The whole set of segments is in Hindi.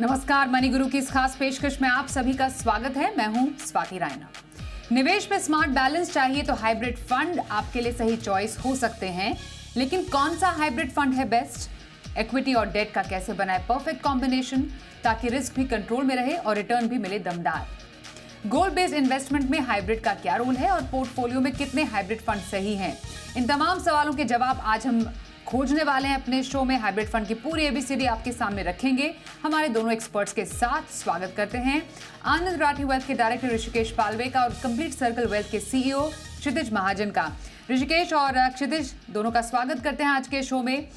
नमस्कार, मनी गुरु की इस खास पेशकश में आप सभी का स्वागत है। मैं हूं स्वाति रायना। निवेश में स्मार्ट बैलेंस चाहिए तो हाइब्रिड फंड आपके लिए सही चॉइस हो सकते हैं, लेकिन कौन सा हाइब्रिड फंड है बेस्ट? इक्विटी और डेट का कैसे बनाए परफेक्ट कॉम्बिनेशन ताकि रिस्क भी कंट्रोल में रहे और रिटर्न भी मिले दमदार? गोल्ड बेस्ड इन्वेस्टमेंट में हाइब्रिड का क्या रोल है और पोर्टफोलियो में कितने हाइब्रिड फंड सही हैं? इन तमाम सवालों के जवाब आज हम खोजने वाले हैं अपने शो में। हाइब्रिड फंड की पूरी एबीसीडी आपके सामने रखेंगे हमारे दोनों एक्सपर्ट्स के साथ। स्वागत करते हैं आनंद राठी वेल्थ के डायरेक्टर ऋषिकेश पालवे का और कंप्लीट सर्कल वेल्थ के सीईओ क्षितिज महाजन का। ऋषिकेश और क्षितिज दोनों का स्वागत करते हैं आज के शो में।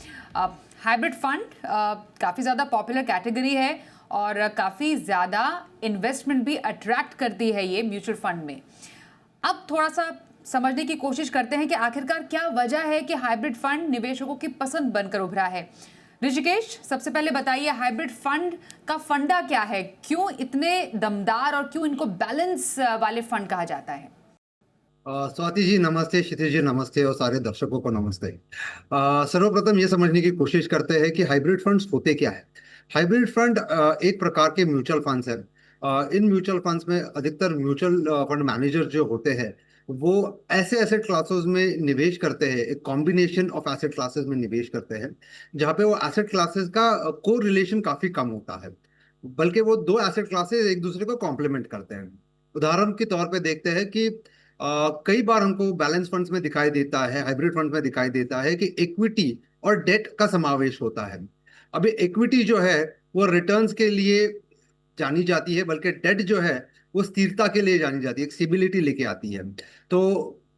हाइब्रिड फंड काफ़ी ज़्यादा पॉपुलर कैटेगरी है और काफ़ी ज़्यादा इन्वेस्टमेंट भी अट्रैक्ट करती है ये म्यूचुअल फंड में। अब थोड़ा सा समझने की कोशिश करते हैं कि आखिरकार क्या वजह है कि हाइब्रिड फंड निवेशकों की पसंद बनकर उभरा है। ऋषिकेश, सबसे पहले बताइए हाइब्रिड फंड का फंडा क्या है, क्यों इतने दमदार और क्यों इनको बैलेंस वाले फंड कहा जाता है? स्वाति जी नमस्ते, क्षितिज जी नमस्ते और सारे दर्शकों को नमस्ते। सर्वप्रथम ये समझने की कोशिश करते हैं कि हाइब्रिड फंड्स होते क्या है। हाइब्रिड फंड एक प्रकार के म्यूचुअल फंड्स हैं। इन म्यूचुअल फंड्स में अधिकतर म्यूचुअल फंड मैनेजर जो होते हैं वो ऐसे एसेट क्लासेस में निवेश करते हैं, एक कॉम्बिनेशन ऑफ एसेट क्लासेस में निवेश करते हैं जहाँ पे वो एसेट क्लासेस का को रिलेशन काफी कम होता है, बल्कि वो दो एसेट क्लासेस एक दूसरे को कॉम्प्लीमेंट करते हैं। उदाहरण के तौर पे देखते हैं कि कई बार हमको बैलेंस फंड्स में दिखाई देता है, हाइब्रिड फंड्स में दिखाई देता है कि इक्विटी और डेट का समावेश होता है। अभी इक्विटी जो है वो रिटर्न्स के लिए जानी जाती है, बल्कि डेट जो है वो स्थिरता के लिए जानी जाती है, एक स्टेबिलिटी लेके आती है। तो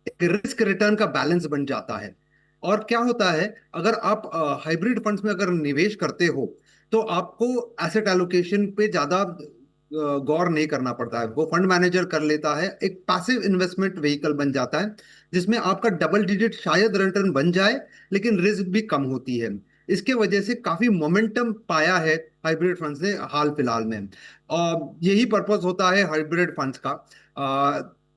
एक रिस्क रिटर्न का बैलेंस बन जाता है। और क्या होता है, अगर आप हाइब्रिड फंड्स में अगर निवेश करते हो तो आपको एसेट एलोकेशन पे ज्यादा गौर नहीं करना पड़ता है, वो फंड मैनेजर कर लेता है। एक पैसिव इन्वेस्टमेंट व्हीकल बन जाता है जिसमें आपका डबल डिजिट शायद रिटर्न बन जाए, लेकिन रिस्क भी कम होती है। इसके वजह से काफी मोमेंटम पाया है हाइब्रिड फंड्स ने हाल फिलहाल में। और यही पर्पस होता है हाइब्रिड फंड्स का।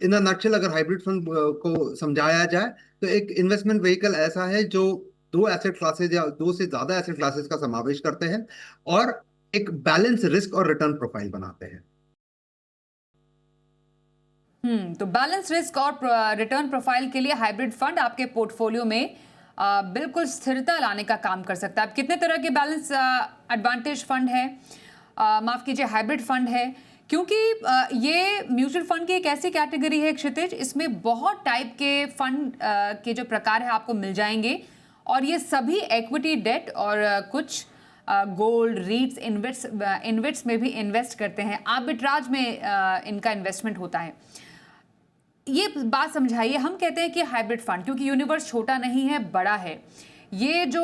इन नक्शल अगर हाइब्रिड फंड को समझाया जाए तो एक इन्वेस्टमेंट व्हीकल ऐसा है जो दो एसेट क्लासेस या दो से ज्यादा एसेट क्लासेस का समावेश करते हैं और एक बैलेंस रिस्क और रिटर्न प्रोफाइल बनाते हैं। तो बैलेंस रिस्क और रिटर्न प्रोफाइल के लिए हाइब्रिड फंड आपके पोर्टफोलियो में बिल्कुल स्थिरता लाने का काम कर सकता है। अब कितने तरह के बैलेंस एडवांटेज फंड है, माफ कीजिए हाइब्रिड फंड है, क्योंकि ये म्यूचुअल फंड की एक ऐसी कैटेगरी है क्षितिज, इसमें बहुत टाइप के फंड के जो प्रकार है आपको मिल जाएंगे और ये सभी इक्विटी, डेट और कुछ गोल्ड, रीट्स, इन्वेट्स में भी इन्वेस्ट करते हैं। आर्बिट्राज में इनका इन्वेस्टमेंट होता है। ये बात समझाइए, हम कहते हैं कि हाइब्रिड फंड क्योंकि यूनिवर्स छोटा नहीं है, बड़ा है। ये जो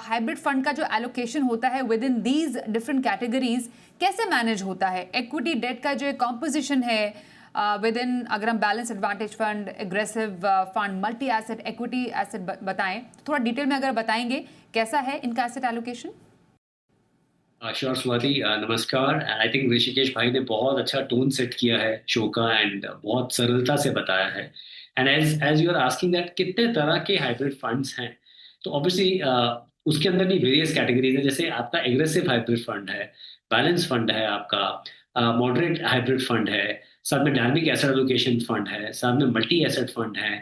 हाइब्रिड फंड का जो एलोकेशन होता है with in these different categories कैसे मैनेज होता है? इक्विटी डेट का जो कॉम्पोजिशन है विद इन, अगर हम balance advantage fund, aggressive fund, multi asset, equity asset बताएं, थोड़ा डिटेल में अगर बताएंगे कैसा है इनका एसेट एलोकेशन? श्योर स्वाति, नमस्कार। आई थिंक ऋषिकेश भाई ने बहुत अच्छा टोन सेट किया है शो का एंड बहुत सरलता से बताया है। And as as you are asking that कितने तरह के हाइब्रिड फंड्स हैं, तो ऑब्वियसली उसके अंदर भी वेरियस कैटेगरीज है। जैसे आपका एग्रेसिव हाइब्रिड फंड है, बैलेंस फंड है, आपका मॉडरेट हाइब्रिड फंड है, साथ में डायनेमिक एसेट एलोकेशन फंड है, साथ में मल्टी एसेट फंड है,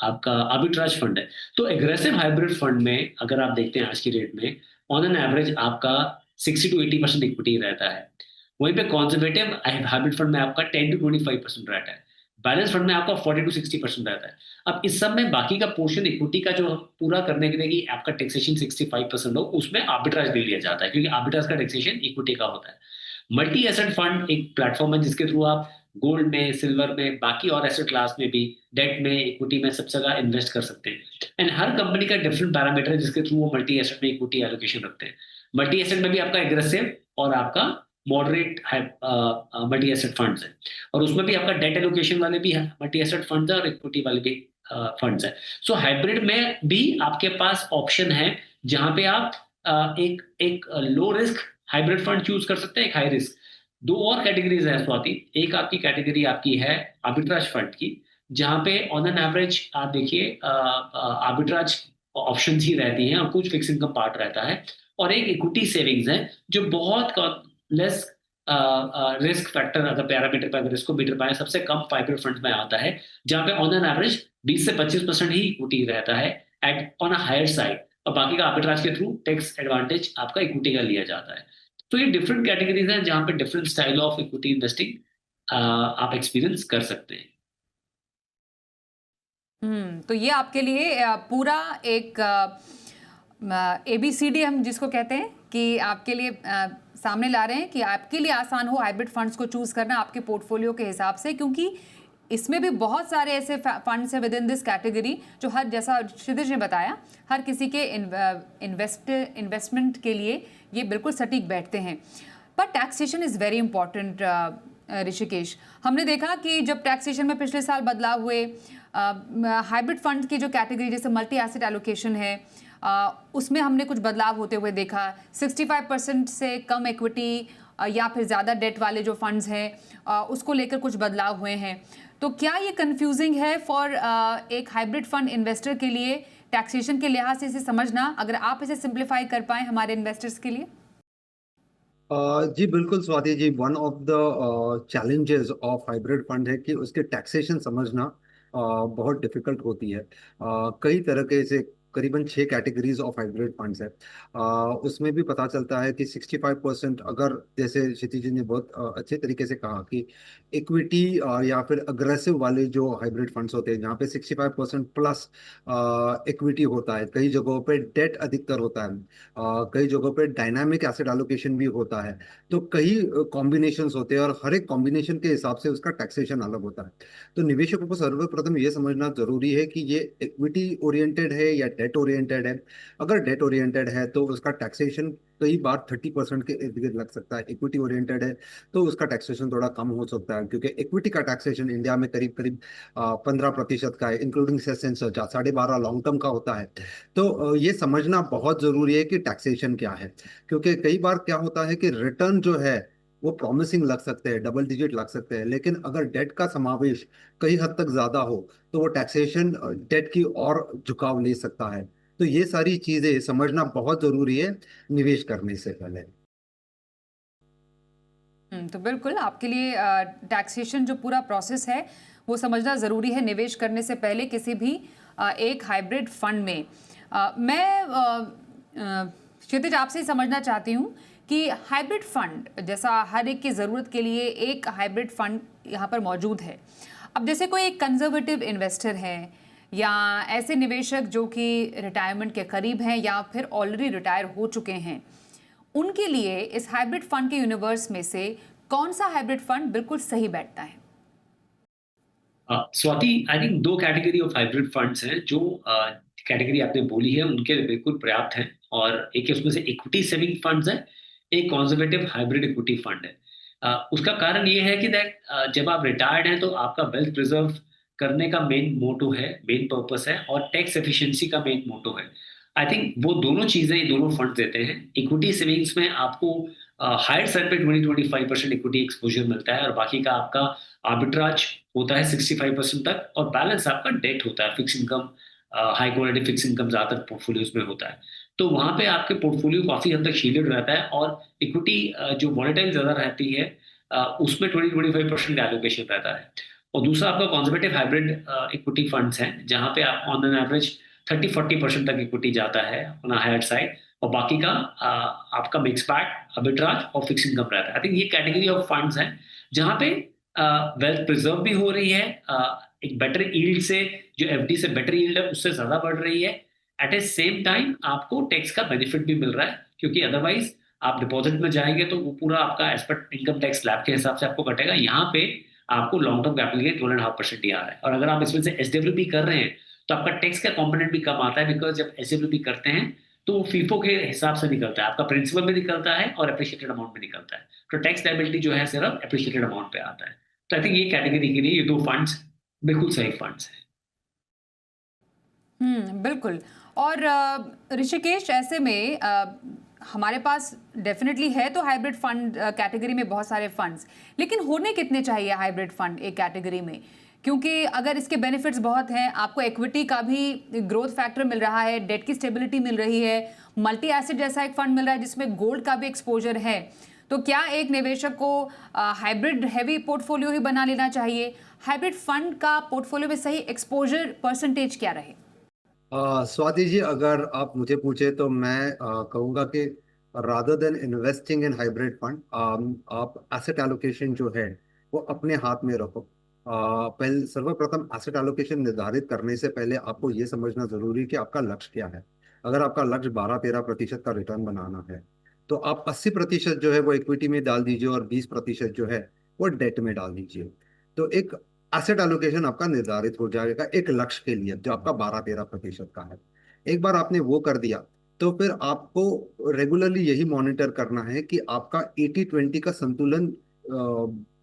आपका आर्बिट्राज फंड है। तो एग्रेसिव हाइब्रिड फंड में अगर आप देखते हैं आज की डेट में ऑन एन एवरेज आपका 60 to 80% इक्विटी रहता है। वहीं पे कंजर्वेटिव हाइब्रिड फंड में आपका 10 to 25% रहता है। बैलेंस फंड में आपका 40 to 60% रहता है। अब इस सब में बाकी का पोर्शन इक्विटी का जो पूरा करने के लिए कि आपका टैक्सेशन 65% हो, उसमें आर्बिट्राज ले लिया जाता है क्योंकि आर्बिट्राज का टैक्सेशन इक्विटी का होता है। मल्टी एसेट फंड एक प्लेटफॉर्म है जिसके थ्रू आप गोल्ड में, सिल्वर में, बाकी और एसेट क्लास में भी, डेट में, इक्विटी में, सब जगह इन्वेस्ट कर सकते हैं। एंड हर कंपनी का डिफरेंट पैरामीटर है जिसके थ्रू वो मल्टी एसेट में इक्विटी एलोकेशन रखते हैं। मल्टी एसेट में भी आपका एग्रेसिव और आपका मॉडरेट मल्टी एसेट फंड्स है, और उसमें भी आपका डेट एलोकेशन वाले भी मल्टी एसेट फंड्स है और इक्विटी वाले भी फंड्स है। सो हाइब्रिड में भी आपके पास ऑप्शन है जहां पे आप एक एक low risk hybrid fund choose कर सकते हैं, एक हाई रिस्क। दो और कैटेगरीज है स्वाति। एक आपकी कैटेगरी आपकी है आर्बिट्राज फंड की, जहां पे ऑन एन एवरेज आप देखिए आर्बिट्राज ऑप्शंस ही रहती हैं और कुछ फिक्स इनकम पार्ट रहता है। और एक इक्विटी सेविंग्स है जो बहुत लेस रिस्क फैक्टर, अगर पैरामीटर पर अगर इसको मीटर पाए, सबसे कम हाइब्रिड फंड में आता है, जहां पे ऑन एन एवरेज 20 से 25% ही इक्विटी रहता है at on a higher side, और बाकी का आर्बिट्राज के थ्रू टैक्स एडवांटेज आपका इक्विटी का लिया जाता है। तो ये डिफरेंट कैटेगरीज हैं जहां पे different style of equity investing आप एक्सपीरियंस कर सकते हैं। तो ये आपके लिए पूरा एक ABCD हम जिसको कहते हैं कि आपके लिए सामने ला रहे हैं कि आपके लिए आसान हो हाइब्रिड फंड्स को चूज करना आपके पोर्टफोलियो के हिसाब से, क्योंकि इसमें भी बहुत सारे ऐसे फंड्स हैं विद इन दिस कैटेगरी जो हर, जैसा क्षितिज ने बताया, हर किसी के इन्वेस्टमेंट के लिए ये बिल्कुल सटीक बैठते हैं। पर taxation is very important Rishikesh. हमने देखा कि जब टैक्सेशन में पिछले साल बदलाव हुए, हाइब्रिड फंड की जो कैटेगरी जैसे मल्टी एसेट एलोकेशन है, उसमें हमने कुछ बदलाव होते हुए देखा। 65% से कम इक्विटी या फिर ज़्यादा डेट वाले जो फंड्स हैं उसको लेकर कुछ बदलाव हुए हैं। तो क्या ये कंफ्यूजिंग है फॉर एक हाइब्रिड फंड इन्वेस्टर के लिए टैक्सेशन के लिहाज से इसे समझना? अगर आप इसे सिंप्लीफाई कर पाएँ हमारे इन्वेस्टर्स के लिए। जी बिल्कुल Swati ji, one of the challenges of hybrid fund है कि उसके टैक्सेशन समझना बहुत डिफिकल्ट होती है। कई तरह के से करीबन 6 कैटेगरीज ऑफ हाइब्रिड फंड्स है। उसमें भी पता चलता है कि 65%, अगर जैसे क्षिति जी ने बहुत अच्छे तरीके से कहा कि इक्विटी या फिर अग्रेसिव वाले जो हाइब्रिड फंड्स होते हैं जहाँ पे 65% प्लस इक्विटी होता है, कई जगहों पे डेट अधिकतर होता है, कई जगहों पे डायनामिक एसेट एलोकेशन भी होता है। तो कई कॉम्बिनेशंस होते हैं और हर एक कॉम्बिनेशन के हिसाब से उसका टैक्सेशन अलग होता है। तो निवेशकों को सर्वप्रथम ये समझना जरूरी है कि ये इक्विटी ओरिएंटेड है या डेट ओरिएंटेड है। अगर डेट ओरिएंटेड है तो उसका टैक्सेशन कई बार 30% के इर्द गिर्द लग सकता है। इक्विटी ओरिएंटेड है तो उसका टैक्सेशन थोड़ा कम हो सकता है, क्योंकि इक्विटी का टैक्सेशन इंडिया में करीब करीब 15% का है, including cess and surcharge 12.5 long term का होता है। तो ये समझना बहुत जरूरी है कि टैक्सेशन क्या है, क्योंकि कई बार क्या होता है कि रिटर्न जो है वो प्रॉमिसिंग लग सकते हैं, डबल डिजिट लग सकते हैं, लेकिन अगर डेट का समावेश कई हद तक ज्यादा हो तो वो टैक्सेशन डेट की ओर झुकाव ले सकता है। तो ये सारी चीजें समझना बहुत जरूरी है निवेश करने से पहले। तो बिल्कुल आपके लिए टैक्सेशन जो पूरा प्रोसेस है वो समझना ज़रूरी है निवेश करने से पहले किसी भी एक हाइब्रिड फंड में। मैं क्षितिज आपसे ही समझना चाहती हूँ कि हाइब्रिड फंड जैसा हर एक की ज़रूरत के लिए एक हाइब्रिड फंड यहाँ पर मौजूद है। अब जैसे कोई एक कंजर्वेटिव इन्वेस्टर है या ऐसे निवेशक जो कि रिटायरमेंट के करीब हैं या फिर ऑलरेडी रिटायर हो चुके हैं, उनके लिए इस हाइब्रिड फंड के यूनिवर्स में से कौन सा हाइब्रिड फंड बिल्कुल सही बैठता है? Swati, I think 2 category of hybrid funds हैं जो कैटेगरी आपने बोली है उनके लिए बिल्कुल पर्याप्त हैं, और एक उसमें से इक्विटी सेविंग फंड्स है, एक कंजर्वेटिव हाइब्रिड इक्विटी फंड है। उसका कारण ये है कि जब आप रिटायर्ड हैं तो आपका वेल्थ प्रिजर्व करने का मेन मोटो है, मेन पर्पस है, और टैक्स एफिशिएंसी का मेन मोटो है। आई थिंक वो दोनों चीजें ये दोनों फंड देते हैं। इक्विटी सेविंग्स में आपको हायर साइड पे 20-25% इक्विटी एक्सपोजर मिलता है, और बाकी का आपका आर्बिट्राज होता है 65% तक, और बैलेंस आपका डेट होता है, fix income, high quality fix income ज्यादातर पोर्टफोलियोज में होता है। तो वहां पे आपके पोर्टफोलियो काफी हद तक शील्डेड रहता है, और इक्विटी जो वॉलेटाइल ज्यादा रहती है उसमें 20-25% का एलोकेशन रहता है। और दूसरा आपका कंजर्वेटिव हाइब्रिड इक्विटी फंड्स हैं, जहां पे आप ऑन एन एवरेज 30-40% तक इक्विटी जाता है ऑन हायर साइड, और बाकी का आपका मिक्स बैग, आर्बिट्राज और फिक्स इनकम रहता है। आई थिंक ये कैटेगरी ऑफ फंड्स हैं जहां पे वेल्थ प्रिजर्व भी हो रही है, एक बेटर यील्ड से, जो एफडी से बेटर यील्ड है उससे ज्यादा बढ़ रही है, एट ए सेम टाइम आपको टैक्स का बेनिफिट भी मिल रहा है, क्योंकि अदरवाइज आप डिपॉजिट में जाएंगे तो वो पूरा आपका as per income tax slab के हिसाब से आपको कटेगा। यहाँ पे आपको लॉन्ग टर्म कैपिटल गेन 12.5% ही आ रहा है, और अगर आप इसमें से एसडब्ल्यूपी कर रहे हैं तो आपका टैक्स का कंपोनेंट भी कम आता है, बिकॉज जब एसडब्ल्यूपी करते हैं तो वो फीफो के हिसाब से निकलता है, आपका प्रिंसिपल भी निकलता है और एप्रिशिएटेड अमाउंट भी निकलता है। तो टैक्स लायबिलिटी जो है सिर्फ एप्रिशिएटेड अमाउंट पे आता है। तो आई थिंक ये कैटेगरी के लिए ये 2 फंड्स बिल्कुल सही फंड्स हैं। बिल्कुल। और ऋषिकेश, ऐसे में हमारे पास डेफिनेटली है तो हाइब्रिड फंड कैटेगरी में बहुत सारे फंड्स, लेकिन होने कितने चाहिए हाइब्रिड फंड एक कैटेगरी में? क्योंकि अगर इसके बेनिफिट्स बहुत हैं, आपको इक्विटी का भी ग्रोथ फैक्टर मिल रहा है, डेट की स्टेबिलिटी मिल रही है, मल्टी एसेट जैसा एक फंड मिल रहा है जिसमें गोल्ड का भी एक्सपोजर है, तो क्या एक निवेशक को हाइब्रिड हैवी पोर्टफोलियो ही बना लेना चाहिए? हाइब्रिड फंड का पोर्टफोलियो में सही एक्सपोजर परसेंटेज क्या रहे? स्वाति जी, अगर आप मुझे पूछे तो मैं कहूँगा कि rather than investing in hybrid fund, आप एसेट एलोकेशन जो है वो अपने हाथ में रखो। पहले सर्वप्रथम एसेट एलोकेशन निर्धारित करने से पहले आपको ये समझना जरूरी है कि आपका लक्ष्य क्या है। अगर आपका लक्ष्य 12-13% का रिटर्न बनाना है तो आप 80% जो है वो इक्विटी में डाल दीजिए और 20% जो है वो डेट में डाल दीजिए। तो एक एसेट एलोकेशन आपका निर्धारित हो जाएगा एक लक्ष्य के लिए जो आपका 12-13% का है। एक बार आपने वो कर दिया तो फिर आपको रेगुलरली यही मॉनिटर करना है कि आपका 80-20 का संतुलन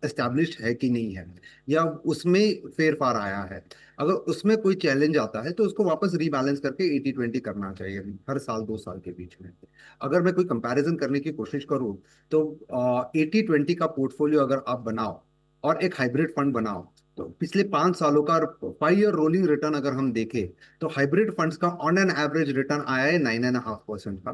एस्टैब्लिश्ड है कि नहीं है, या उसमें फेरफार आया है। अगर उसमें कोई चैलेंज आता है तो उसको वापस रीबैलेंस करके 80-20 करना चाहिए हर साल 2 साल के बीच में। अगर मैं कोई कंपैरिजन करने की कोशिश करूं तो 80-20 का पोर्टफोलियो अगर आप बनाओ और एक हाइब्रिड फंड बनाओ तो पिछले 5 सालों का 5 ईयर रोलिंग रिटर्न अगर हम देखें तो हाइब्रिड फंड्स का ऑन एन एवरेज रिटर्न आया है 9.5% का।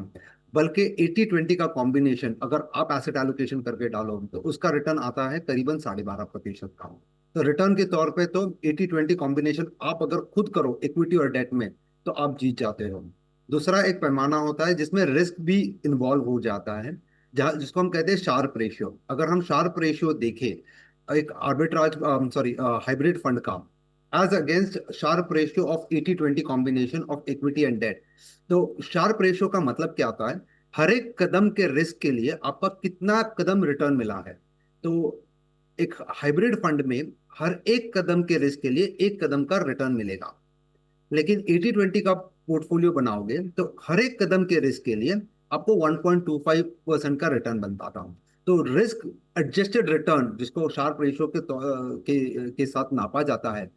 बल्कि 80-20 का कॉम्बिनेशन अगर आप एसेट एलोकेशन करके डालो तो उसका रिटर्न आता है करीबन 12.5% का। तो रिटर्न के तौर पे तो 80-20 कॉम्बिनेशन आप अगर खुद करो इक्विटी और डेट में तो आप जीत जाते हो। दूसरा एक पैमाना होता है जिसमें रिस्क भी इन्वॉल्व हो जाता है, जहाँ जिसको हम कहते हैं शार्प रेशियो। अगर हम शार्प रेशियो देखें एक आर्बिट्राज सॉरी हाइब्रिड फंड का as against Sharpe ratio of 80-20 combination of equity and debt, तो शार्प रेशियो का मतलब क्या होता है? हर एक कदम के रिस्क के लिए आपका कितना कदम रिटर्न मिला है। तो एक हाइब्रिड फंड में हर एक कदम के रिस्क के लिए एक कदम का रिटर्न मिलेगा। लेकिन 80-20 का पोर्टफोलियो बनाओगे तो हर एक कदम के रिस्क के लिए आपको 1.25% का रिटर्न बन पाता हूँ। तो रिस्क एडजस्टेड रिटर्न जिसको शार्प रेशियो के साथ नापा जाता है,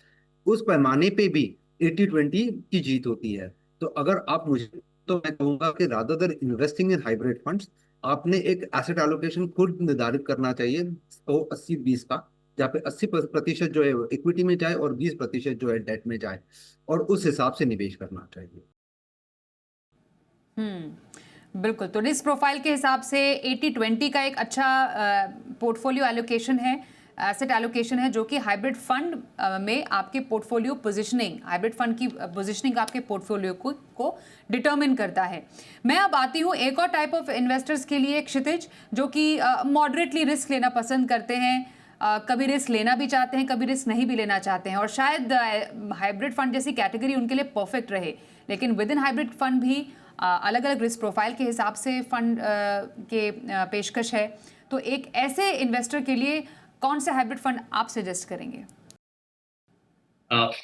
उस पैमाने पे भी 80-20 की जीत होती है। तो अगर आप मुझे, तो मैं कहूंगा कि rather than investing in hybrid funds आपने एक एसेट एलोकेशन खुद निर्धारित करना चाहिए, तो 80-20 का, जहाँ पे 80% जो है इक्विटी में जाए और 20% जो है डेट में जाए, और उस हिसाब से निवेश करना चाहिए। बिल्कुल। तो रिस्क प्रोफाइल के हिसाब से 80-20 का एक अच्छा पोर्टफोलियो एलोकेशन है, एसेट एलोकेशन है, जो कि हाइब्रिड फंड में आपके पोर्टफोलियो पोजीशनिंग, हाइब्रिड फंड की पोजीशनिंग आपके पोर्टफोलियो को डिटरमिन करता है। मैं अब आती हूँ एक और टाइप ऑफ इन्वेस्टर्स के लिए, क्षितिज, जो कि मॉडरेटली रिस्क लेना पसंद करते हैं, कभी रिस्क लेना भी चाहते हैं, कभी रिस्क नहीं भी लेना चाहते हैं, और शायद हाइब्रिड फंड जैसी कैटेगरी उनके लिए परफेक्ट रहे। लेकिन विद इन हाइब्रिड फंड भी अलग अलग रिस्क प्रोफाइल के हिसाब से फंड के पेशकश है। तो एक ऐसे इन्वेस्टर के लिए कौन से हाइब्रिड फंड आप सजेस्ट करेंगे?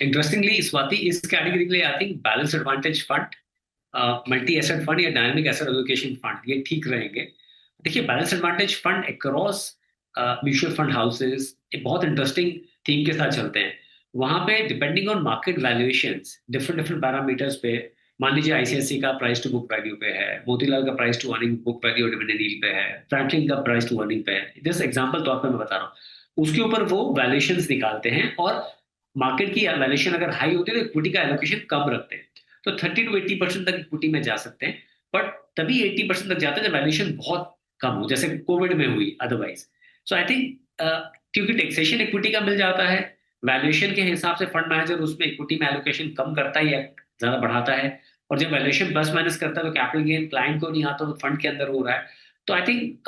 इंटरेस्टिंगली स्वाति, इस कैटेगरी के लिए I think balance advantage fund, multi asset fund या डायनामिक एसेट एलोकेशन फंड ये ठीक रहेंगे। देखिए, balance advantage fund across mutual fund houses एक बहुत इंटरेस्टिंग थीम के साथ चलते हैं। वहां पे depending on market valuations different parameters पे, मान लीजिए आईसीआईसी का प्राइस टू बुक वैल्यू पे है, मोतीलाल का price to earning book value और डिविडेंड यील्ड पे है, फ्रैंकलिन का प्राइस टू अर्निंग पे है, जस्ट एग्जांपल तौर पे मैं बता रहा हूँ। उसके ऊपर वो वैल्यूएशंस निकालते हैं और मार्केट की वैल्यूएशन अगर हाई होती है तो इक्विटी का एलोकेशन कम रखते हैं। तो 30-80% तक इक्विटी में जा सकते हैं, बट तभी 80% तक जाते हैं जब वैल्यूएशन बहुत कम हो, जैसे कोविड में हुई। अदरवाइज सो आई थिंक क्योंकि टैक्सेशन इक्विटी का मिल जाता है, वैल्यूएशन के हिसाब से फंड मैनेजर उसमें इक्विटी में एलोकेशन कम करता है या ज्यादा बढ़ाता है, और जब वैल्यूएशन प्लस माइनस करता है तो कैपिटल गेन क्लाइंट को नहीं आता, तो फंड के अंदर हो रहा है। तो आई थिंक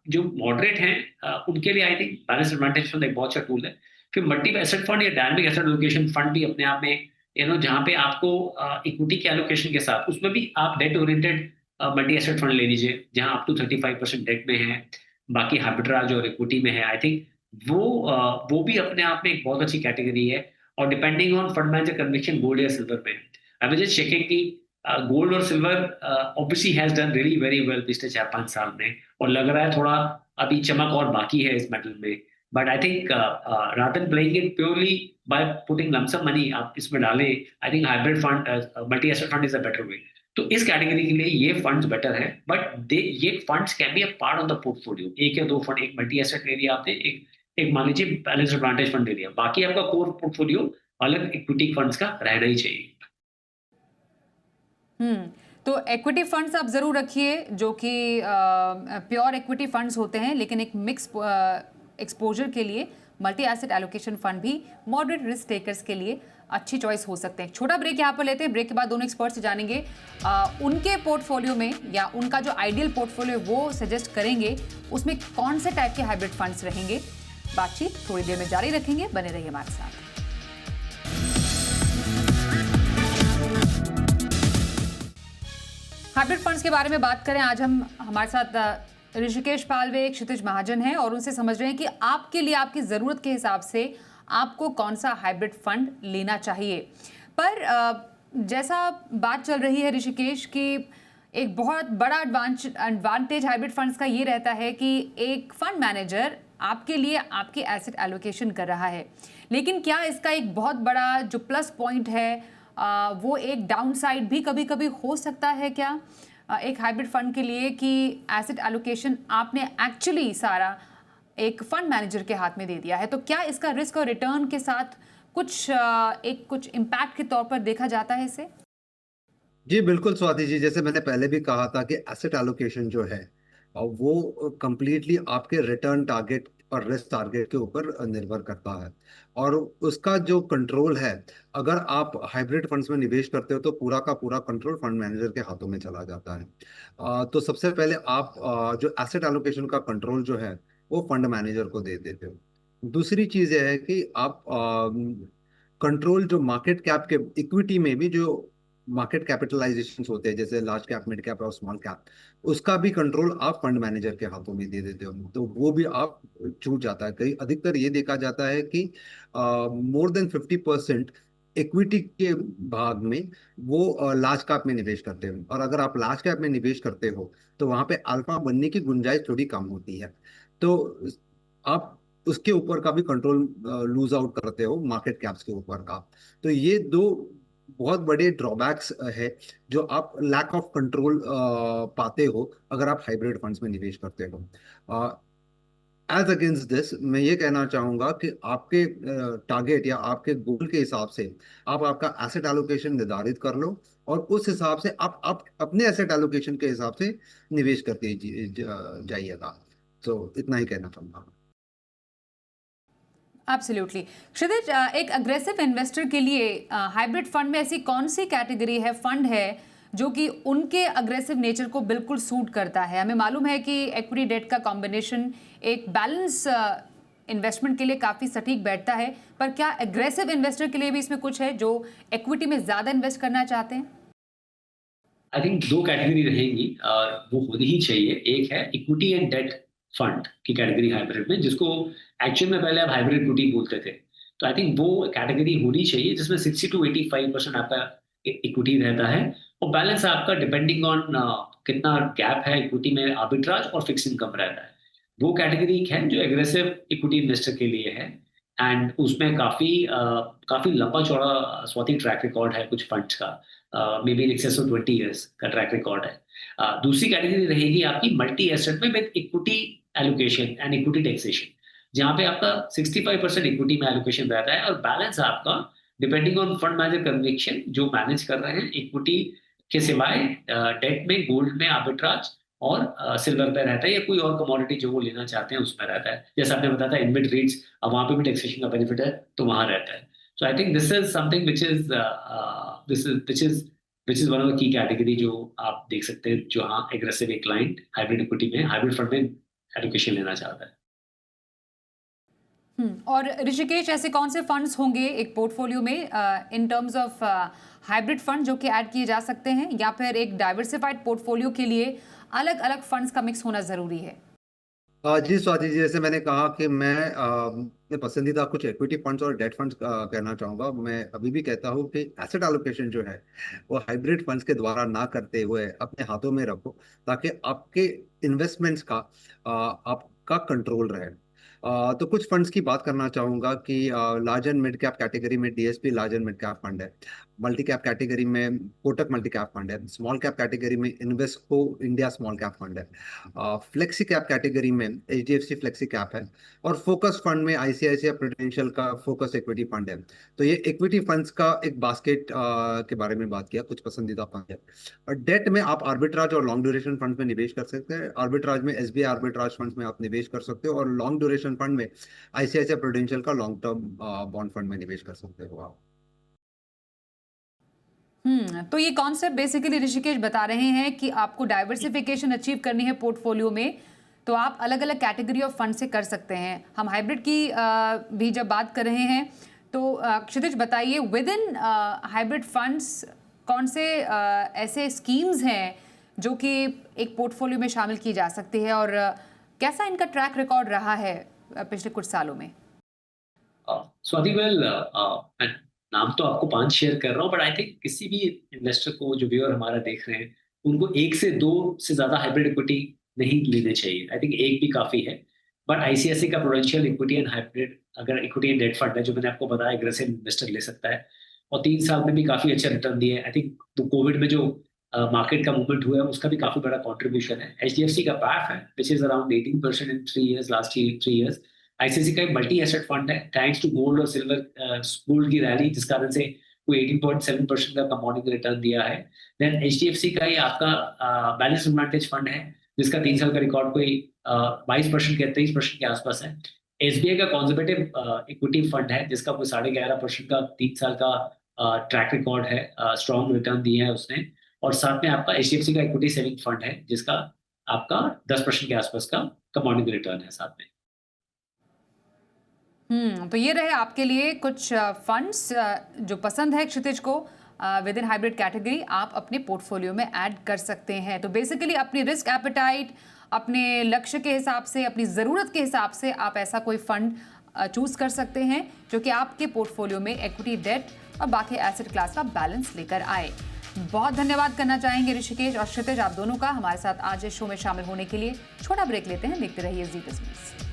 जो मॉडरेट हैं उनके लिए I think balance advantage fund एक बहुत अच्छा टूल है। फिर मल्टी एसेट फंड या डायनामिक एसेट एलोकेशन फंड भी अपने आप में जहाँ पे आपको इक्विटी के एलोकेशन के साथ उसमें भी आप date oriented multi asset fund ले लीजिए, जहाँ अप टू 35% डेट में है, बाकी आर्बिट्राज और इक्विटी में है। आई थिंक वो भी अपने आप में एक बहुत अच्छी कैटेगरी है, और depending on fund manager conviction gold या सिल्वर में। आई वाज जस्ट चेकिंग कि गोल्ड और silver obviously has done really very well पिछले 4-5 साल में, और लग रहा है थोड़ा अभी चमक और बाकी है इस मेटल में। But I think rather than playing it purely by putting lump sum money आप इसमें डालें, I think hybrid fund multi asset fund is a better way. तो इस कैटेगरी के लिए ये फंड्स बेटर है, बट ये funds can be a part of the portfolio. एक या दो फंड, एक मल्टी एसेट ले लिया आपने, एक एक मान लीजिए बैलेंस एडवांटेज फंड ले लिया, बाकी आपका कोर पोर्टफोलियो अलग इक्विटी फंड्स का रहना ही चाहिए। तो इक्विटी फंड्स आप जरूर रखिए जो कि प्योर इक्विटी फंड्स होते हैं, लेकिन एक मिक्स एक्सपोजर के लिए मल्टी एसेट एलोकेशन फंड भी मॉडरेट रिस्क टेकर्स के लिए अच्छी चॉइस हो सकते हैं। छोटा ब्रेक यहाँ पर लेते हैं, ब्रेक के बाद दोनों एक्सपर्ट से जानेंगे उनके पोर्टफोलियो में या उनका जो आइडियल पोर्टफोलियो वो सजेस्ट करेंगे उसमें कौन से टाइप के हाइब्रिड फंड्स रहेंगे। बातचीत थोड़ी देर में जारी रखेंगे, बने रहिए हमारे साथ। हाइब्रिड फंड्स के बारे में बात करें, आज हमारे साथ ऋषिकेश पालवे, क्षितिज महाजन हैं और उनसे समझ रहे हैं कि आपके लिए आपकी ज़रूरत के हिसाब से आपको कौन सा हाइब्रिड फंड लेना चाहिए। पर जैसा बात चल रही है ऋषिकेश की, एक बहुत बड़ा एडवांटेज हाइब्रिड फंड्स का ये रहता है कि एक फंड मैनेजर आपके लिए आपकी एसेट एलोकेशन कर रहा है, लेकिन क्या इसका एक बहुत बड़ा जो प्लस पॉइंट है वो एक डाउन साइड भी कभी कभी हो सकता है क्या एक हाइब्रिड फंड के लिए, कि एसेट एलोकेशन आपने एक्चुअली सारा एक फंड मैनेजर के हाथ में दे दिया है, तो क्या इसका रिस्क और रिटर्न के साथ कुछ इम्पैक्ट के तौर पर देखा जाता है इसे? जी बिल्कुल स्वाति जी, जैसे मैंने पहले भी कहा था कि एसेट एलोकेशन जो है वो कंप्लीटली आपके रिटर्न टारगेट और रिस्क टारगेट के ऊपर निर्भर करता है, और उसका जो कंट्रोल है, अगर आप हाइब्रिड फंड्स में निवेश करते हो तो पूरा का पूरा कंट्रोल फंड मैनेजर के हाथों में चला जाता है। तो सबसे पहले आप जो एसेट एलोकेशन का कंट्रोल जो है वो फंड मैनेजर को दे देते हो। दूसरी चीज यह है कि आप कंट्रोल जो मार्केट कैप के इक्विटी में भी जो मार्केट कैपिटलाइजेशन होते हैं, जैसे लार्ज कैप, मिड कैप और स्मॉल कैप, उसका भी कंट्रोल आप फंड मैनेजर के हाथों में दे देते हो, तो वो भी आप छूट जाता है। कई अधिकतर ये देखा जाता है कि मोर देन 50% इक्विटी के भाग में वो लार्ज कैप में निवेश करते हो, और अगर आप लार्ज कैप में निवेश करते हो तो वहां पे अल्फा बनने की गुंजाइश थोड़ी कम होती है, तो आप उसके ऊपर का भी कंट्रोल लूज आउट करते हो मार्केट कैप्स के ऊपर का। तो ये दो बहुत बड़े ड्रॉबैक्स है जो आप लैक ऑफ कंट्रोल पाते हो अगर आप हाइब्रिड फंड्स में निवेश करते हो। एज अगेंस्ट दिस मैं ये कहना चाहूंगा कि आपके टारगेट या आपके गोल के हिसाब से आप आपका एसेट एलोकेशन निर्धारित कर लो, और उस हिसाब से आप अपने एसेट एलोकेशन के हिसाब से निवेश करते जाइएगा। तो इतना ही कहना चाहूंगा। एब्सोल्युटली। क्षितिज, एक अग्रेसिव इन्वेस्टर के लिए हाइब्रिड फंड में ऐसी कौन सी कैटेगरी है, फंड है जो कि उनके अग्रेसिव नेचर को बिल्कुल सूट करता है? हमें मालूम है कि इक्विटी डेट का कॉम्बिनेशन एक बैलेंस इन्वेस्टमेंट के लिए काफ़ी सटीक बैठता है, पर क्या अग्रेसिव इन्वेस्टर के लिए भी इसमें कुछ है जो इक्विटी में ज़्यादा इन्वेस्ट करना चाहते हैं? आई थिंक दो कैटेगरी रहेंगी और वो होनी ही चाहिए। एक है इक्विटी एंड डेट फंड की कैटेगरी हाइब्रिड में, जिसको एक्चुअल में पहले आप हाइब्रिड इक्विटी बोलते थे। तो आई थिंक वो कैटेगरी होनी चाहिए जिसमें 60 to 85% आपका इक्विटी रहता है, और बैलेंस आपका डिपेंडिंग ऑन कितना गैप है इक्विटी में, आर्बिट्राज और फिक्स इनकम रहता है। वो कैटेगरी है जो एग्रेसिव इक्विटी इन्वेस्टर के लिए है, एंड उसमें काफी लंबा चौड़ा स्वाति ट्रैक रिकॉर्ड है कुछ फंड्स का, may be in excess of 20 years का ट्रैक रिकॉर्ड है। दूसरी कैटेगरी रहेगी आपकी मल्टी एसेट में with equity allocation and equity taxation, जहां पे आपका 65% इक्विटी में एलोकेशन रहता है, और बैलेंस आपका depending on fund manager conviction जो मैनेज कर रहे हैं, इक्विटी के सिवाय डेट में, गोल्ड में, आर्बिट्राज और सिल्वर पे रहता है, या कोई और कमोडिटी जो वो लेना चाहते हैं उसमें रहता है। जैसा आपने बताया था इनविट रेट्स, अब वहां पे भी टैक्सेशन का बेनिफिट है तो वहां रहता है। So I think this is something which is one of the key category जो आप देख सकते हैं, जो हाँ एग्रेसिव एक क्लाइंट हाइब्रिड इक्विटी में, हाइब्रिड फंड में एलोकेशन लेना चाहता है। और ऋषिकेश, ऐसे कौन से फंड्स होंगे एक पोर्टफोलियो में in terms of hybrid fund जो कि ऐड किए जा सकते हैं, या फिर एक डाइवर्सिफाइड पोर्टफोलियो के लिए अलग अलग फंड्स का मिक्स होना जरूरी है? जी स्वाति जी, जैसे मैंने कहा कि मैं अपने पसंदीदा कुछ इक्विटी फंड्स और डेट फंड्स कहना चाहूंगा। मैं अभी भी कहता हूँ कि एसेट एलोकेशन जो है वो हाइब्रिड फंड्स के द्वारा ना करते हुए अपने हाथों में रखो, ताकि आपके इन्वेस्टमेंट्स का आपका कंट्रोल रहे। तो कुछ फंड्स की बात करना चाहूंगा कि large and mid cap category में DSP large and mid cap fund है। मल्टी कैप कैटेगरी में कोटक मल्टी कैप फंड है, स्मॉल कैप कैटेगरी में Invesco India small cap fund है, फ्लेक्सी कैप कैटेगरी में एचडीएफसी फ्लेक्सी कैप है, और फोकस फंड में आईसीआईसीआई प्रूडेंशियल का फोकस इक्विटी फंड है। तो ये इक्विटी फंड्स का एक बास्केट के बारे में बात किया, कुछ पसंदीदा फंड है। और डेट में आप आर्बिट्राज और लॉन्ग ड्यूरेशन फंड में निवेश कर सकते हैं। आर्बिट्राज में एसबीआई आर्बिट्राज फंड में आप निवेश कर सकते हो, और लॉन्ग ड्यूरेशन फंड में आईसीआईसीआई प्रूडेंशियल का लॉन्ग टर्म बॉन्ड फंड में निवेश कर सकते हो आप। तो ये कॉन्सेप्ट बेसिकली ऋषिकेश बता रहे हैं कि आपको डाइवर्सिफिकेशन अचीव करनी है पोर्टफोलियो में, तो आप अलग अलग कैटेगरी ऑफ फंड से कर सकते हैं। हम हाइब्रिड की भी जब बात कर रहे हैं तो क्षितिज बताइए, विद इन हाइब्रिड फंड्स कौन से ऐसे स्कीम्स हैं जो कि एक पोर्टफोलियो में शामिल की जा सकती है, और कैसा इनका ट्रैक रिकॉर्ड रहा है पिछले कुछ सालों में? स्वाति, वेल, मैं नाम तो आपको 5 शेयर कर रहा हूँ, बट आई थिंक किसी भी इन्वेस्टर को, जो व्यूअर हमारा देख रहे हैं, उनको 1 से 2 से ज्यादा हाइब्रिड इक्विटी नहीं लेने चाहिए। आई थिंक एक भी काफी है। बट आईसीआईसी का प्रूडेंशियल इक्विटी एंड हाइब्रिड, अगर इक्विटी एंड डेट फंड है, जो मैंने आपको बताया, एग्रेसिव इन्वेस्टर ले सकता है, और 3 साल में भी काफी अच्छा रिटर्न दिए। आई थिंक तो कोविड में जो मार्केट का मूवमेंट हुआ है, उसका भी काफी बड़ा कॉन्ट्रीब्यूशन है। एचडीएफसी का पैफ है, which is around 18% in 3 years, last 3 years। ICICI का एक मल्टी एसेट फंड है, थैंक्स टू गोल्ड और सिल्वर, गोल्ड की रैली, जिस कारण से वो 18.7% का कंपाउंडिंग रिटर्न दिया है। देन एचडीएफसी का ही आपका बैलेंस एडवांटेज फंड है, जिसका 3 साल का रिकॉर्ड कोई 22% या 23% के आसपास है। एसबीआई का कंजर्वेटिव इक्विटी फंड है, जिसका कोई 11.5% का 3 साल का ट्रैक रिकॉर्ड है, स्ट्रॉन्ग रिटर्न दिए है उसने। और साथ में आपका एचडीएफसी का इक्विटी सेविंग फंड है, जिसका आपका 10% के आसपास का कंपाउंडिंग रिटर्न है साथ में। तो ये रहे आपके लिए कुछ फंड्स जो पसंद है क्षितिज को विद इन हाइब्रिड कैटेगरी, आप अपने पोर्टफोलियो में ऐड कर सकते हैं। तो बेसिकली अपनी रिस्क एपेटाइट, अपने लक्ष्य के हिसाब से, अपनी ज़रूरत के हिसाब से आप ऐसा कोई फंड चूज़ कर सकते हैं जो कि आपके पोर्टफोलियो में इक्विटी, डेट और बाकी एसेट क्लास का बैलेंस लेकर आए। बहुत धन्यवाद करना चाहेंगे ऋषिकेश और क्षितिज, आप दोनों का हमारे साथ आज इस शो में शामिल होने के लिए। छोटा ब्रेक लेते हैं, देखते रहिए जी बिजनेस।